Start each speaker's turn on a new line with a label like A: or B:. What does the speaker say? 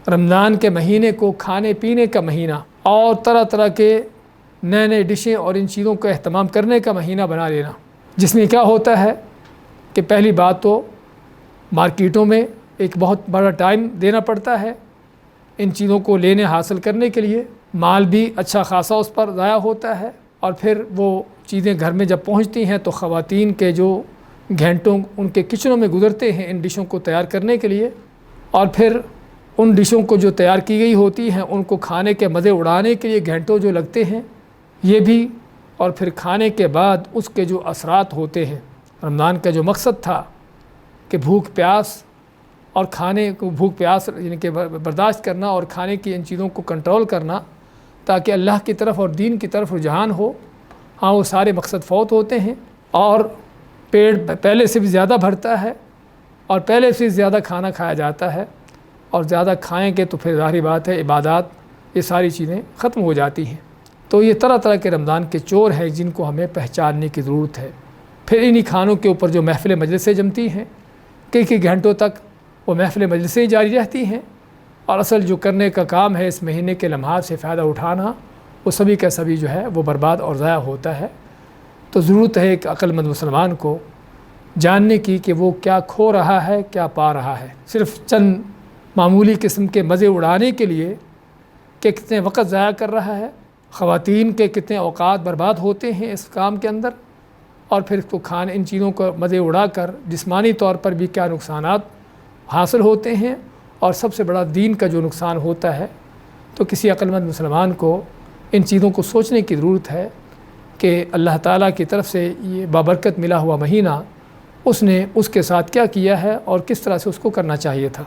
A: رمضان کے مہینے کو کھانے پینے کا مہینہ اور طرح طرح کے نئے نئے ڈشیں اور ان چیزوں کا اہتمام کرنے کا مہینہ بنا لینا، جس میں کیا ہوتا ہے کہ پہلی بات تو مارکیٹوں میں ایک بہت بڑا ٹائم دینا پڑتا ہے ان چیزوں کو لینے حاصل کرنے کے لیے، مال بھی اچھا خاصا اس پر ضائع ہوتا ہے، اور پھر وہ چیزیں گھر میں جب پہنچتی ہیں تو خواتین کے جو گھنٹوں ان کے کچنوں میں گزرتے ہیں ان ڈشوں کو تیار کرنے کے لیے، اور پھر ان ڈشوں کو جو تیار کی گئی ہوتی ہیں ان کو کھانے کے مزے اڑانے کے لیے گھنٹوں جو لگتے ہیں یہ بھی، اور پھر کھانے کے بعد اس کے جو اثرات ہوتے ہیں۔ رمضان کا جو مقصد تھا کہ بھوک پیاس اور کھانے کو بھوک پیاس یعنی کہ برداشت کرنا اور کھانے کی ان چیزوں کو کنٹرول کرنا تاکہ اللہ کی طرف اور دین کی طرف رجحان ہو، ہاں وہ سارے مقصد فوت ہوتے ہیں اور پیٹ پہلے سے بھی زیادہ بھرتا ہے اور پہلے سے زیادہ کھانا کھایا جاتا ہے، اور زیادہ کھائیں گے تو پھر ظاہری بات ہے عبادات یہ ساری چیزیں ختم ہو جاتی ہیں۔ تو یہ طرح طرح کے رمضان کے چور ہیں جن کو ہمیں پہچاننے کی ضرورت ہے۔ پھر انہی کھانوں کے اوپر جو محفل مجلسیں جمتی ہیں، کئی گھنٹوں تک وہ محفل مجلسیں جاری رہتی ہیں، اور اصل جو کرنے کا کام ہے اس مہینے کے لمحات سے فائدہ اٹھانا، وہ سبھی کا سبھی جو ہے وہ برباد اور ضائع ہوتا ہے۔ تو ضرورت ہے ایک عقل مند مسلمان کو جاننے کی کہ وہ کیا کھو رہا ہے کیا پا رہا ہے، صرف چند معمولی قسم کے مزے اڑانے کے لیے کہ کتنے وقت ضائع کر رہا ہے، خواتین کے کتنے اوقات برباد ہوتے ہیں اس کام کے اندر، اور پھر تو کھانے ان چیزوں کو مزے اڑا کر جسمانی طور پر بھی کیا نقصانات حاصل ہوتے ہیں، اور سب سے بڑا دین کا جو نقصان ہوتا ہے۔ تو کسی عقل مند مسلمان کو ان چیزوں کو سوچنے کی ضرورت ہے کہ اللہ تعالیٰ کی طرف سے یہ بابرکت ملا ہوا مہینہ اس نے اس کے ساتھ کیا کیا ہے اور کس طرح سے اس کو کرنا چاہیے تھا۔